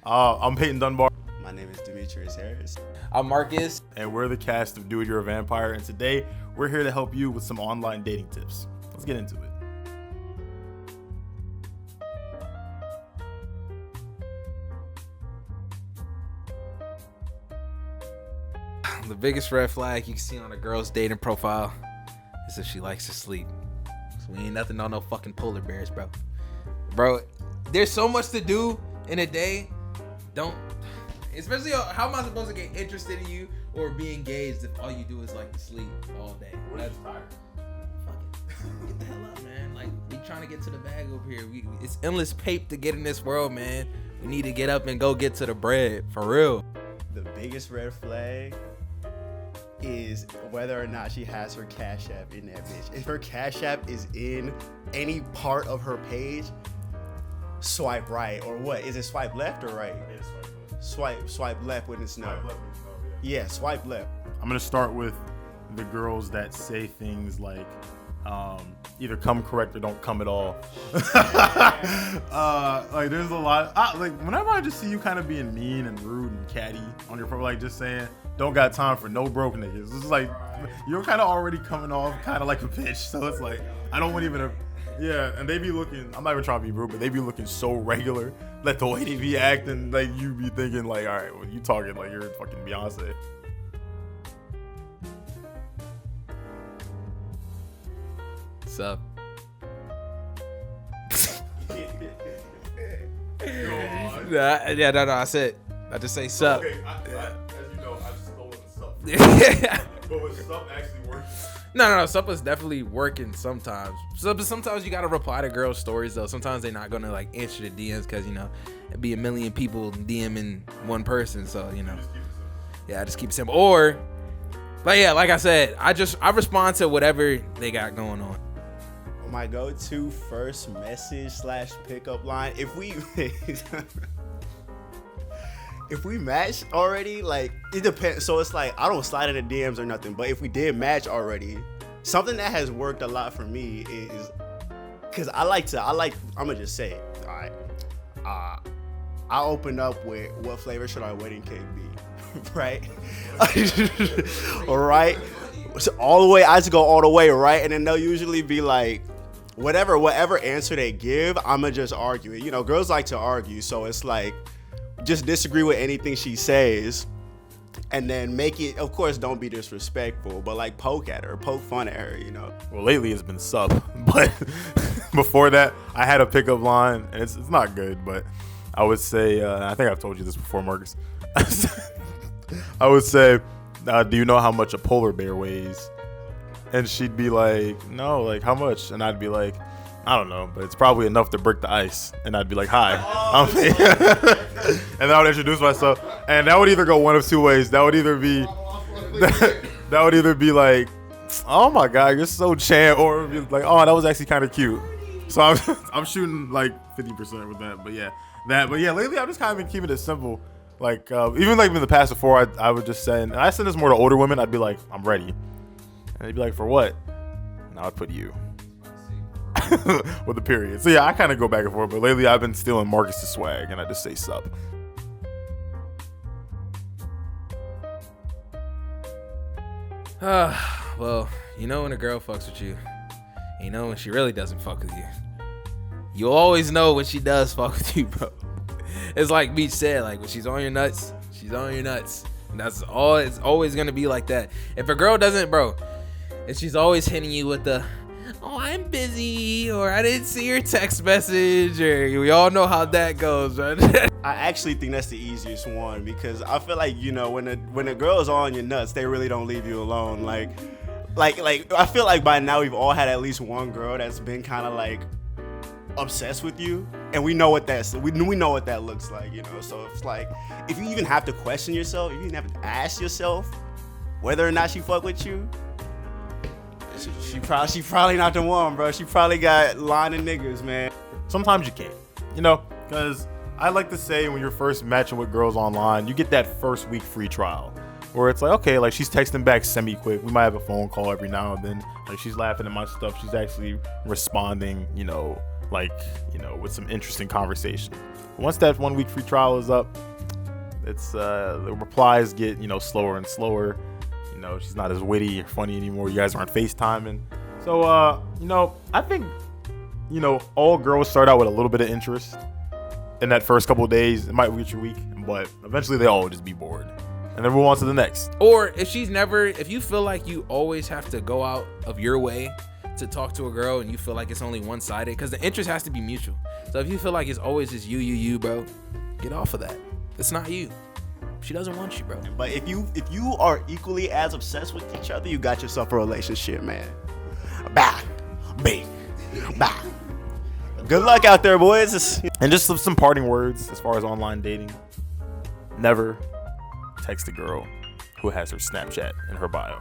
I'm Peyton Dunbar. My name is Demetrius Harris. I'm Marcus. And we're the cast of Dude, You're a Vampire. And today, we're here to help you with some online dating tips. Let's get into it. The biggest red flag you can see on a girl's dating profile is if she likes to sleep. So we ain't nothing on no fucking polar bears, bro. Bro, there's so much to do in a day. Especially how am I supposed to get interested in you or be engaged if all you do is like to sleep all day? That's tired. Fuck it. Get the hell up, man. Like, we trying to get to the bag over here. It's endless pape to get in this world, man. We need to get up and go get to the bread, for real. The biggest red flag is whether or not she has her Cash App in that bitch. If her Cash App is in any part of her page, swipe right. Or what? Is it swipe left or right? Yeah, Swipe left when it's no. Yeah, swipe left. I'm going to start with the girls that say things like either come correct or don't come at all. Like, there's a lot. Like, whenever I just see you kind of being mean and rude and catty on your profile, like just saying, don't got time for no broke niggas. It's like, you're kind of already coming off kind of like a bitch. So it's like, I don't want even yeah, and they be looking, I'm not even trying to be rude, but they be looking so regular that the way they be acting, like you be thinking like, all right, well, you talking like you're fucking Beyonce. What's up? No, I said, I just say sup. Okay, as you know, I just go with the sup. But with sup actually working. No, sup is definitely working sometimes. But sometimes you gotta reply to girls' stories though. Sometimes they're not gonna like answer the DMs because it'd be a million people DMing one person. So I just keep it simple. But yeah, like I said, I respond to whatever they got going on. My go-to first message / pickup line, if we match already, like, it depends. So it's like, I don't slide in the DMs or nothing, but if we did match already, something that has worked a lot for me is, because I'm gonna just say it, all right, I opened up with, what flavor should our wedding cake be? Right? All right? So all the way, I just go all the way, right? And then they'll usually be like, whatever answer they give, I'ma just argue it. Girls like to argue, so it's like, just disagree with anything she says, and then make it, of course, don't be disrespectful, but like poke at her, poke fun at her, Well, lately it's been sup, but before that, I had a pickup line, and it's not good, but I would say, I think I've told you this before, Marcus. I would say, do you know how much a polar bear weighs? And she'd be like, no, like how much? And I'd be like, I don't know, but it's probably enough to break the ice. And I'd be like, hi. And I would introduce myself. And that would either go one of two ways. That would either be like, oh my God, you're so champ. Or it would be like, oh, that was actually kind of cute. So I'm shooting like 50% with that. But yeah, lately I've just kind of been keeping it simple. Like, even like in the past before, I would just say, and I send this more to older women, I'd be like, I'm ready. And they'd be like, for what? And I'd put you. With a period. So yeah, I kind of go back and forth, but lately I've been stealing Marcus's swag and I just say sup. Well, when a girl fucks with you, when she really doesn't fuck with you. You always know when she does fuck with you, bro. It's like Beach said, like when she's on your nuts, she's on your nuts. And that's all. It's always gonna be like that. If a girl doesn't, bro, and she's always hitting you with the, oh, I'm busy, or I didn't see your text message, or we all know how that goes, right? I actually think that's the easiest one, because I feel like, when a girl's on your nuts, they really don't leave you alone. Like I feel like by now we've all had at least one girl that's been kind of like obsessed with you, and we know what we know what that looks like, So it's like, if you even have to question yourself, if you even have to ask yourself whether or not she fuck with you, she probably not the one, bro. She probably got line of niggas, man. Sometimes you can't, because I like to say when you're first matching with girls online, you get that first week free trial where it's like, okay, like she's texting back semi-quick. We might have a phone call every now and then. Like she's laughing at my stuff. She's actually responding, like, with some interesting conversation. Once that 1 week free trial is up, it's the replies get slower and slower. She's not as witty or funny anymore. You guys aren't FaceTiming. So I think all girls start out with a little bit of interest in that first couple of days. It might reach a week, but eventually they all just be bored and then move on to the next. Or if you feel like you always have to go out of your way to talk to a girl and you feel like it's only one-sided, because the interest has to be mutual. So if you feel like it's always just you, bro, get off of that. It's not you. She doesn't want you, bro. But if you are equally as obsessed with each other, you got yourself a relationship, man. Bah, bah. Good luck out there, boys. And just some parting words as far as online dating. Never text a girl who has her Snapchat in her bio.